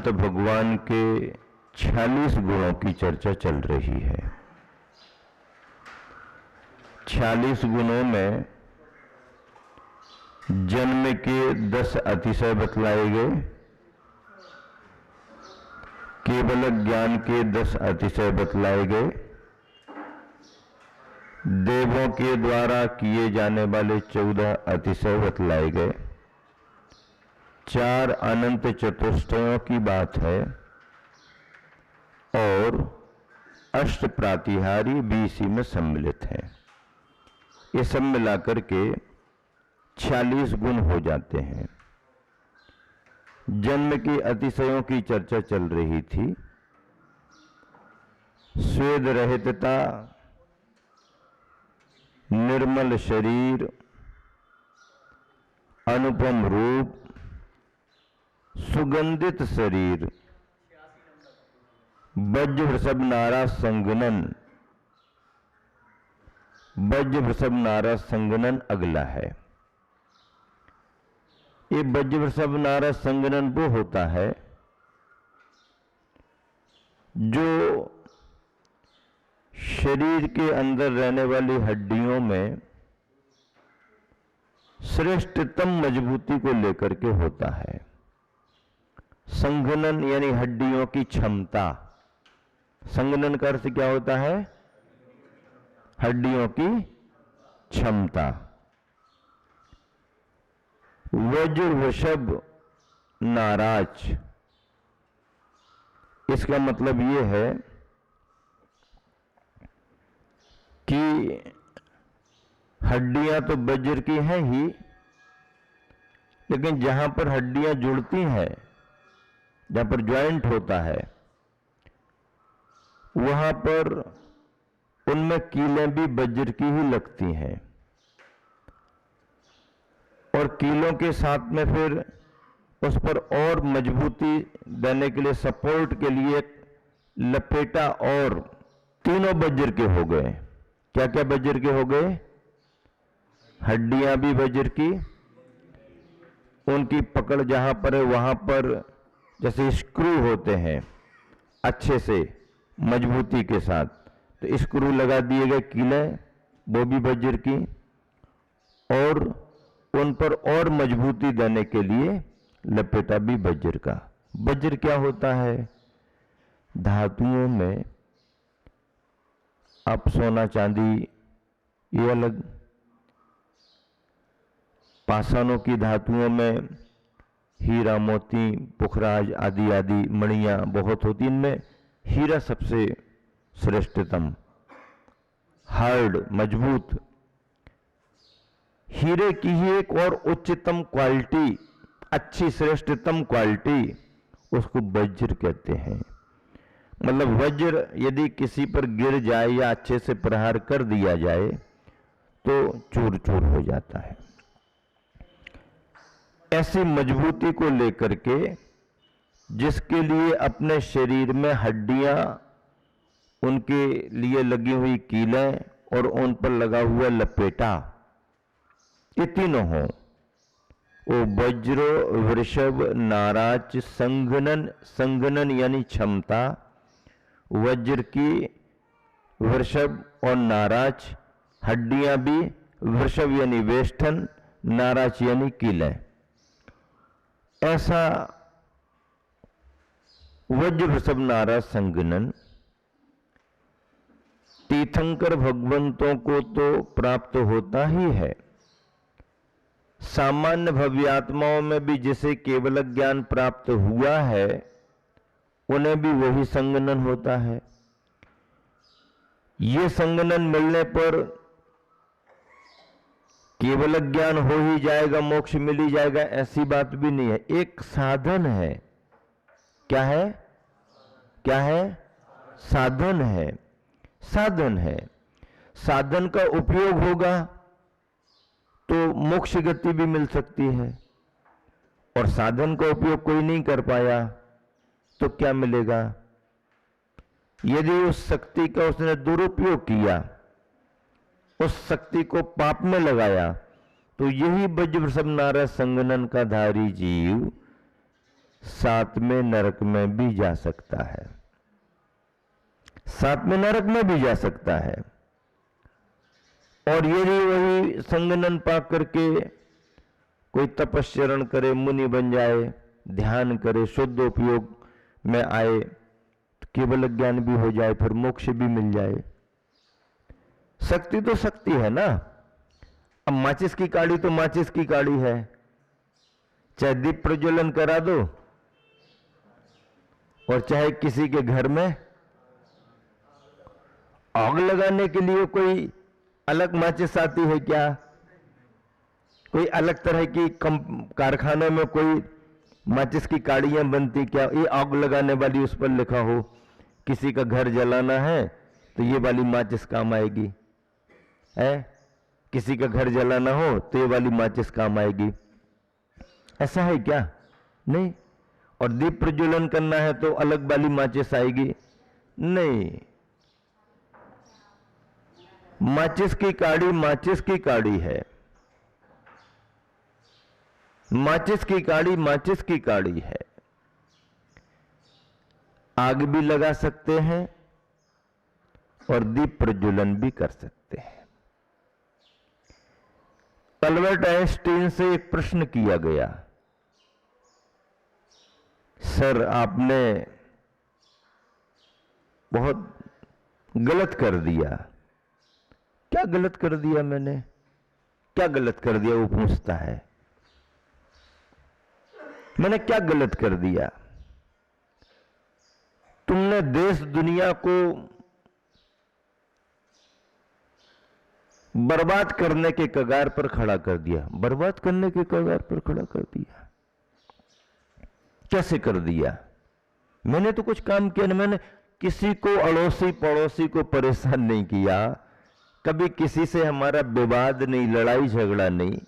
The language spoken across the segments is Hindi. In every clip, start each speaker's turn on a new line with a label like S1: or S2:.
S1: अनंत भगवान के 46 गुणों की चर्चा चल रही है। 46 गुणों में जन्म के 10 अतिशय बतलाए गए, केवल ज्ञान के 10 अतिशय बतलाए गए, देवों के द्वारा किए जाने वाले 14 अतिशय बतलाए गए, 4 अनंत चतुष्टयों की बात है और अष्ट प्रातिहारी भी इसी में सम्मिलित है। ये सब मिलाकर के 46 गुण हो जाते हैं। जन्म के अतिशयों की चर्चा चल रही थी। स्वेद रहितता, निर्मल शरीर, अनुपम रूप, सुगंधित शरीर, वज्र वृषभ नारा संगनन। वज्र वृषभ नारा संगनन अगला है। ये वज्र वृषभ नारा संगनन वो होता है जो शरीर के अंदर रहने वाली हड्डियों में श्रेष्ठतम मजबूती को लेकर के होता है। संघनन यानी हड्डियों की क्षमता। संघनन का अर्थ क्या होता है? हड्डियों की क्षमता। वज्र वृषभ नाराज, इसका मतलब यह है कि हड्डियां तो वज्र की हैं ही, लेकिन जहां पर हड्डियां जुड़ती हैं, जहां पर ज्वाइंट होता है, वहां पर उनमें कीलें भी वज्र की ही लगती हैं और कीलों के साथ में फिर उस पर और मजबूती देने के लिए, सपोर्ट के लिए लपेटा और तीनों वज्र के हो गए। क्या क्या वज्र के हो गए? हड्डियां भी वज्र की, उनकी पकड़ जहां पर है वहां पर जैसे स्क्रू होते हैं अच्छे से मजबूती के साथ, तो स्क्रू लगा दिए गए कीलें, वो भी वज्र की, और उन पर और मजबूती देने के लिए लपेटा भी वज्र का। वज्र क्या होता है? धातुओं में आप सोना चांदी ये अलग, पाषाणों की धातुओं में हीरा मोती पुखराज आदि आदि मणियां बहुत होती, इनमें हीरा सबसे श्रेष्ठतम, हार्ड, मजबूत। हीरे की ही एक और उच्चतम क्वालिटी, अच्छी श्रेष्ठतम क्वालिटी, उसको वज्र कहते हैं। मतलब वज्र यदि किसी पर गिर जाए या अच्छे से प्रहार कर दिया जाए तो चूर चूर हो जाता है। ऐसी मजबूती को लेकर के, जिसके लिए अपने शरीर में हड्डियां, उनके लिए लगी हुई कीलें और उन पर लगा हुआ लपेटा, ये तीनों हो, वो वज्र वृषभ नाराज संघनन। संघनन यानी क्षमता, वज्र की, वृषभ और नाराज, हड्डियां भी, वृषभ यानी वेष्ठन, नाराज यानी कीलें। ऐसा वज्र वृषभ नाराज संघनन तीर्थंकर भगवंतों को तो प्राप्त होता ही है। सामान्य भव्यात्माओं में भी जिसे केवल ज्ञान प्राप्त हुआ है, उन्हें भी वही संघनन होता है। ये संघनन मिलने पर केवल ज्ञान हो ही जाएगा, मोक्ष मिल ही जाएगा, ऐसी बात भी नहीं है। एक साधन है। क्या है? क्या है? साधन है। साधन है। साधन का उपयोग होगा तो मोक्ष गति भी मिल सकती है, और साधन का उपयोग कोई नहीं कर पाया तो क्या मिलेगा? यदि उस शक्ति का उसने दुरुपयोग किया, उस शक्ति को पाप में लगाया, तो यही वज्र वृषभ नाराज संघनन का धारी जीव सातवें नरक में भी जा सकता है, सातवें नरक में भी जा सकता है। और यदि वही संगनन पा करके कोई तपस्चरण करे, मुनि बन जाए, ध्यान करे, शुद्ध उपयोग में आए, तो केवल ज्ञान भी हो जाए, फिर मोक्ष भी मिल जाए। शक्ति तो शक्ति है ना। अब माचिस की काड़ी तो माचिस की काड़ी है, चाहे दीप प्रज्वलन करा दो और चाहे किसी के घर में आग लगाने के लिए कोई अलग माचिस आती है क्या? कोई अलग तरह की कारखाने में कोई माचिस की काड़ियां बनती क्या? ये आग लगाने वाली उस पर लिखा हो, किसी का घर जलाना है तो ये वाली माचिस काम आएगी, है? किसी का घर जलाना हो तो ये वाली माचिस काम आएगी। ऐसा है क्या? नहीं। और दीप प्रज्वलन करना है तो अलग वाली माचिस आएगी? नहीं। माचिस की काड़ी माचिस की काड़ी है, माचिस की काड़ी माचिस की काड़ी है। आग भी लगा सकते हैं और दीप प्रज्वलन भी कर सकते हैं। अल्बर्ट आइंस्टीन से एक प्रश्न किया गया, सर आपने बहुत गलत कर दिया। क्या गलत कर दिया मैंने? क्या गलत कर दिया? वो पूछता है, मैंने क्या गलत कर दिया? तुमने देश दुनिया को बर्बाद करने के कगार पर खड़ा कर दिया। बर्बाद करने के कगार पर खड़ा कर दिया? कैसे कर दिया? मैंने तो कुछ काम किया नहीं। मैंने किसी को, अड़ोसी पड़ोसी को परेशान नहीं किया, कभी किसी से हमारा विवाद नहीं, लड़ाई झगड़ा नहीं,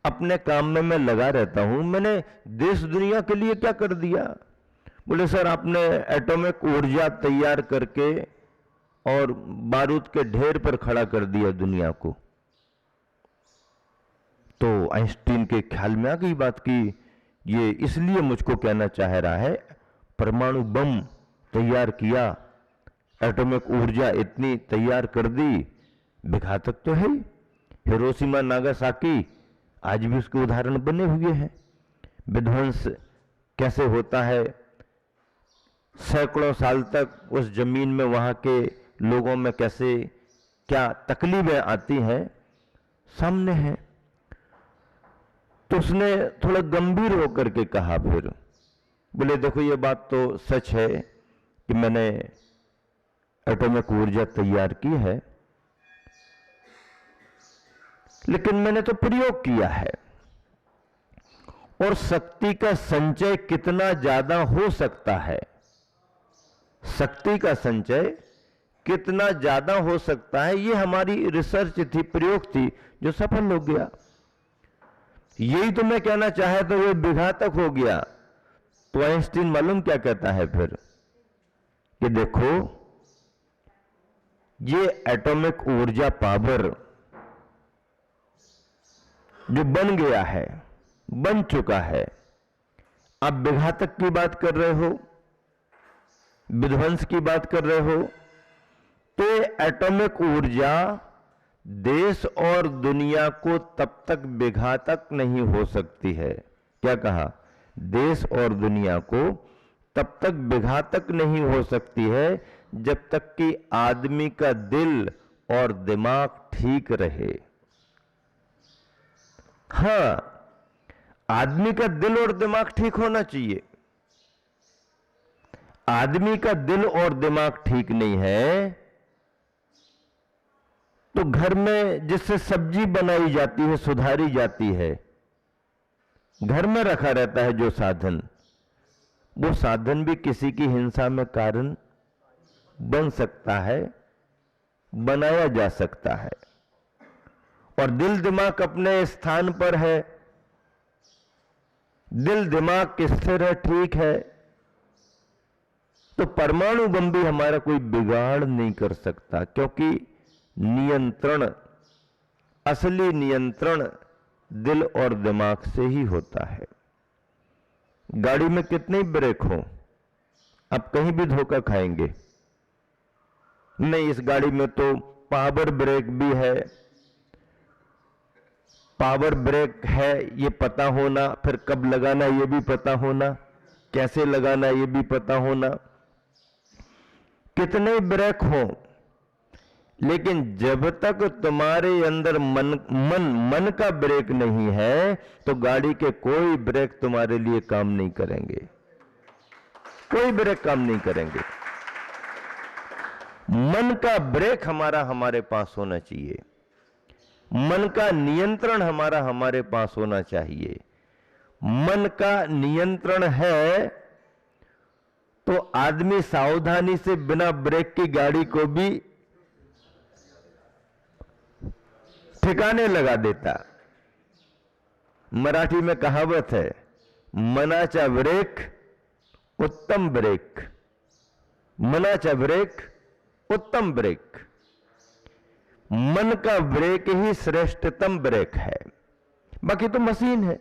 S1: अपने काम में मैं लगा रहता हूं। मैंने देश दुनिया के लिए क्या कर दिया? बोले सर आपने एटॉमिक ऊर्जा तैयार करके और बारूद के ढेर पर खड़ा कर दिया दुनिया को। तो आइंस्टीन के ख्याल में आ गई बात की ये इसलिए मुझको कहना चाह रहा है, परमाणु बम तैयार किया, एटॉमिक ऊर्जा इतनी तैयार कर दी, विघातक तो है। हिरोशिमा नागासाकी आज भी उसके उदाहरण बने हुए हैं। विध्वंस कैसे होता है, सैकड़ों साल तक उस जमीन में वहां के लोगों में कैसे क्या तकलीफें आती हैं, सामने है। तो उसने थोड़ा गंभीर होकर के कहा, फिर बोले देखो ये बात तो सच है कि मैंने एटॉमिक ऊर्जा तैयार की है, लेकिन मैंने तो प्रयोग किया है। और शक्ति का संचय कितना ज्यादा हो सकता है, शक्ति का संचय कितना ज्यादा हो सकता है, ये हमारी रिसर्च थी, प्रयोग थी, जो सफल हो गया। यही तो मैं कहना चाहे तो ये विघातक हो गया। तो आइंस्टीन मालूम क्या कहता है फिर कि देखो ये एटॉमिक ऊर्जा पावर जो बन गया है, बन चुका है, आप विघातक की बात कर रहे हो, विध्वंस की बात कर रहे हो, तो एटॉमिक ऊर्जा देश और दुनिया को तब तक विघातक नहीं हो सकती है। क्या कहा? देश और दुनिया को तब तक विघातक नहीं हो सकती है जब तक कि आदमी का दिल और दिमाग ठीक रहे। हां, आदमी का दिल और दिमाग ठीक होना चाहिए। आदमी का दिल और दिमाग ठीक नहीं है तो घर में जिससे सब्जी बनाई जाती है, सुधारी जाती है, घर में रखा रहता है जो साधन, वो साधन भी किसी की हिंसा में कारण बन सकता है, बनाया जा सकता है। और दिल दिमाग अपने स्थान पर है, दिल दिमाग स्थिर है, ठीक है, तो परमाणु बम भी हमारा कोई बिगाड़ नहीं कर सकता, क्योंकि नियंत्रण, असली नियंत्रण दिल और दिमाग से ही होता है। गाड़ी में कितने ही ब्रेक हो, आप कहीं भी धोखा खाएंगे। नहीं, इस गाड़ी में तो पावर ब्रेक भी है, पावर ब्रेक है ये पता होना, फिर कब लगाना ये भी पता होना, कैसे लगाना ये भी पता होना, कितने ब्रेक हो, लेकिन जब तक तुम्हारे अंदर मन का ब्रेक नहीं है तो गाड़ी के कोई ब्रेक तुम्हारे लिए काम नहीं करेंगे, कोई ब्रेक काम नहीं करेंगे। मन का ब्रेक हमारे पास होना चाहिए, मन का नियंत्रण हमारे पास होना चाहिए। मन का नियंत्रण है तो आदमी सावधानी से बिना ब्रेक की गाड़ी को भी ठिकाने लगा देता। मराठी में कहावत है, मनाचा ब्रेक उत्तम ब्रेक, मनाचा ब्रेक उत्तम ब्रेक। मन का ब्रेक ही श्रेष्ठतम ब्रेक है, बाकी तो मशीन है।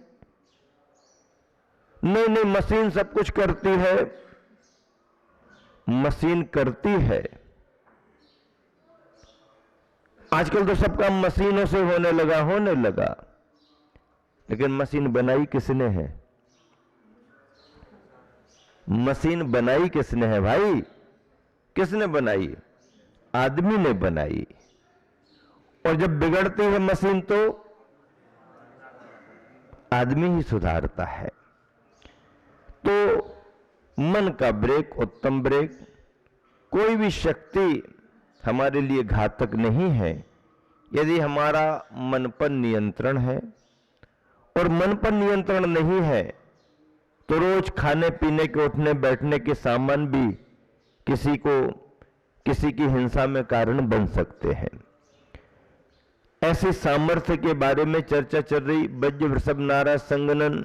S1: नहीं, मशीन सब कुछ करती है, मशीन करती है। आजकल तो सब काम मशीनों से होने लगा, लेकिन मशीन बनाई किसने है? मशीन बनाई किसने है भाई? किसने बनाई? आदमी ने बनाई। और जब बिगड़ती है मशीन तो आदमी ही सुधारता है। तो मन का ब्रेक उत्तम ब्रेक। कोई भी शक्ति हमारे लिए घातक नहीं है यदि हमारा मन पर नियंत्रण है, और मन पर नियंत्रण नहीं है तो रोज खाने पीने के उठने बैठने के सामान भी किसी की हिंसा में कारण बन सकते हैं। ऐसे सामर्थ्य के बारे में चर्चा चल रही। वज्र वृषभ नारा संगनन,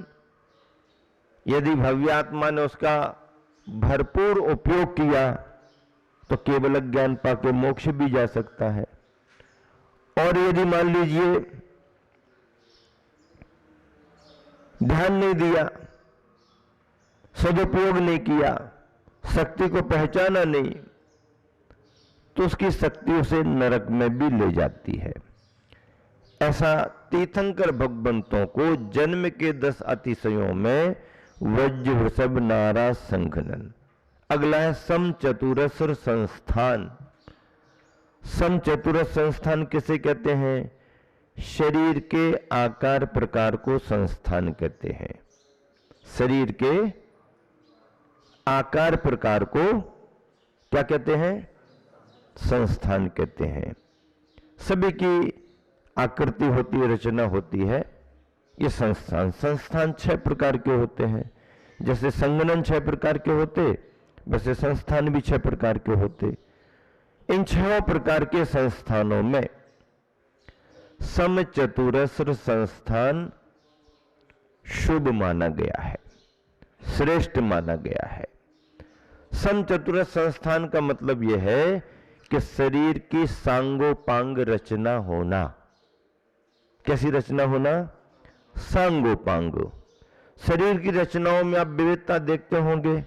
S1: यदि भव्यात्मा ने उसका भरपूर उपयोग किया तो केवल ज्ञान पाके मोक्ष भी जा सकता है। और यदि मान लीजिए ध्यान नहीं दिया, सदुपयोग नहीं किया, शक्ति को पहचाना नहीं, तो उसकी शक्ति उसे नरक में भी ले जाती है। ऐसा तीर्थंकर भगवंतों को जन्म के 10 अतिशयों में वज्र वृषभ नारा संघनन। अगला है समचतुरस्र संस्थान। समचतुरस्र संस्थान किसे कहते हैं? शरीर के आकार प्रकार को संस्थान कहते हैं। शरीर के आकार प्रकार को क्या कहते हैं? संस्थान कहते हैं। सभी की आकृति होती है, रचना होती है, ये संस्थान। संस्थान 6 प्रकार के होते हैं। जैसे संगणन 6 प्रकार के होते, वैसे संस्थान भी 6 प्रकार के होते। इन 6 प्रकार के संस्थानों में समचतुरस्र संस्थान शुभ माना गया है, श्रेष्ठ माना गया है। समचतुरस्र संस्थान का मतलब यह है कि शरीर की सांगोपांग रचना होना। कैसी रचना होना? सांगोपांग। शरीर की रचनाओं में आप विविधता देखते होंगे।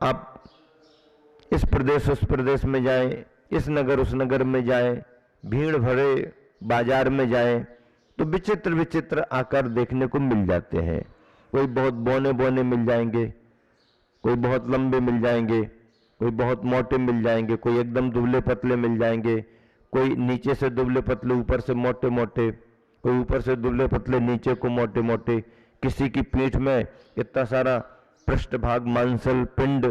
S1: आप इस प्रदेश उस प्रदेश में जाएं, इस नगर उस नगर में जाएं, भीड़ भरे बाजार में जाएं, तो विचित्र विचित्र आकार देखने को मिल जाते हैं। कोई बहुत बौने बौने मिल जाएंगे, कोई बहुत लंबे मिल जाएंगे, कोई बहुत मोटे मिल जाएंगे, कोई एकदम दुबले पतले मिल जाएंगे, कोई नीचे से दुबले पतले ऊपर से मोटे मोटे, कोई ऊपर से दुबले पतले नीचे को मोटे मोटे, किसी की पीठ में इतना सारा पृष्ठभाग मांसल पिंड।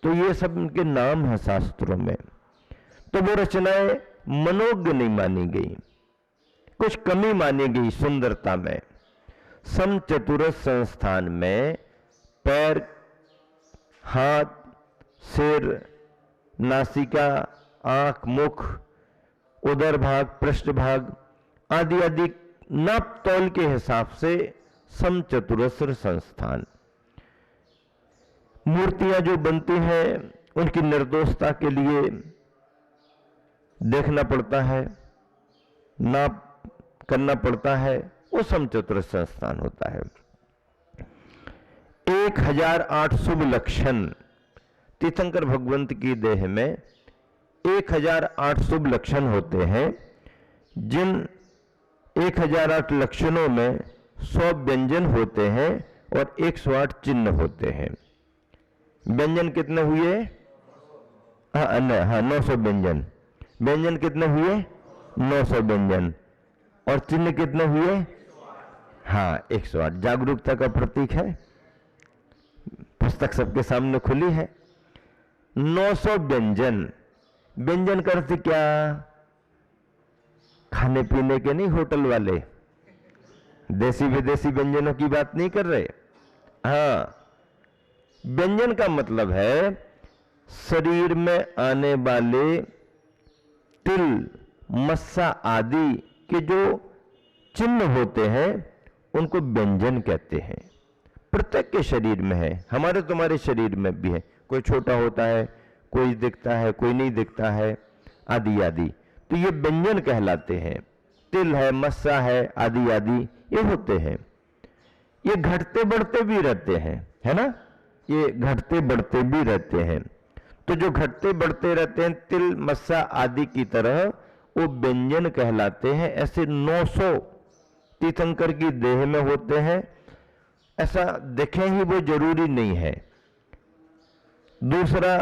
S1: तो ये सब इनके नाम है शास्त्रों में। तो वो रचनाएं मनोज्ञ नहीं मानी गई, कुछ कमी मानी गई सुंदरता में। समचतुरस्र संस्थान में पैर, हाथ, सिर, नासिका, आंख, मुख, उदर भाग, पृष्ठभाग आदि आदि नाप तौल के हिसाब से समचतुरस्र संस्थान। मूर्तियां जो बनती हैं उनकी निर्दोषता के लिए देखना पड़ता है, नाप करना पड़ता है, वो समचतुरस्र संस्थान होता है। 1008 शुभ लक्षण, तीर्थंकर भगवंत की देह में 1008 शुभ लक्षण होते हैं, जिन 1008 लक्षणों में 100 व्यंजन होते हैं और 108 चिन्ह होते हैं। व्यंजन कितने हुए? हाँ 900 व्यंजन। व्यंजन कितने हुए? 900 व्यंजन। और चिन्ह कितने हुए? हाँ 108। जागरूकता का प्रतीक है। पुस्तक सबके सामने खुली है। 900 व्यंजन। व्यंजन का अर्थ क्या? खाने पीने के नहीं, होटल वाले देसी विदेशी व्यंजनों की बात नहीं कर रहे। हाँ, व्यंजन का मतलब है शरीर में आने वाले तिल, मस्सा आदि के जो चिन्ह होते हैं उनको व्यंजन कहते हैं। प्रत्येक के शरीर में है, हमारे तुम्हारे शरीर में भी है। कोई छोटा होता है, कोई दिखता है, कोई नहीं दिखता है, आदि आदि। तो ये व्यंजन कहलाते हैं। तिल है, मस्सा है, आदि आदि ये होते हैं। ये घटते बढ़ते भी रहते हैं, है ना? ये घटते बढ़ते भी रहते हैं। तो जो घटते बढ़ते रहते हैं तिल, मस्सा आदि की तरह, वो व्यंजन कहलाते हैं। ऐसे 900 तीर्थंकर की देह में होते हैं। ऐसा देखें ही वो जरूरी नहीं है। दूसरा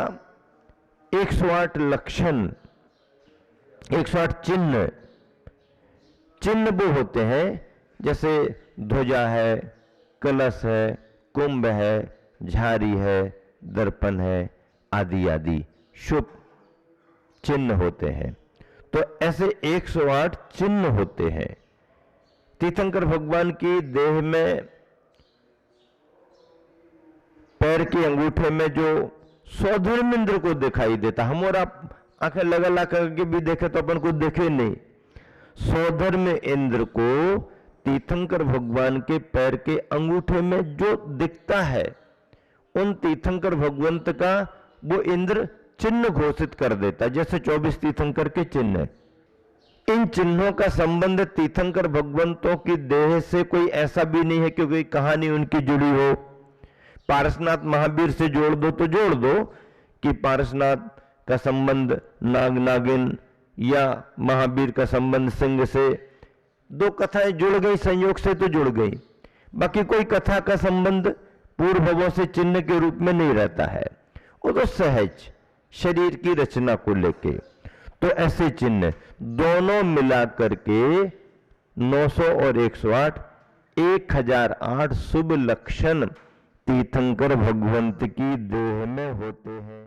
S1: 108 लक्षण, 108 चिन्ह। चिन्ह वो होते हैं जैसे ध्वजा है, कलश है, कुंभ है, झारी है, दर्पण है, आदि आदि शुभ चिन्ह होते हैं। तो ऐसे 108 चिन्ह होते हैं। तीर्थंकर भगवान की देह में पैर के अंगूठे में जो सौधर्म इंद्र को दिखाई देता, हम और आप आंखें लगा करके भी देखे तो अपन को देखे नहीं। सौधर्म इंद्र को तीर्थंकर भगवान के पैर के अंगूठे में जो दिखता है, उन तीर्थंकर भगवंत का वो इंद्र चिन्ह घोषित कर देता, जैसे 24 तीर्थंकर के चिन्ह। इन चिन्हों का संबंध तीर्थंकर भगवंतों की देह से कोई ऐसा भी नहीं है क्योंकि कहानी उनकी जुड़ी हो। पारसनाथ महावीर से जोड़ दो तो जोड़ दो कि पारसनाथ का संबंध नाग नागिन या महावीर का संबंध सिंह से। दो कथाएं जुड़ गई, संयोग से तो जुड़ गई। बाकी कोई कथा का संबंध पूर्वभवों से चिन्ह के रूप में नहीं रहता है, वो तो सहज शरीर की रचना को लेके। तो ऐसे चिन्ह दोनों मिलाकर के 900 और 108 1008 शुभ लक्षण तीर्थंकर भगवंत की देह में होते हैं।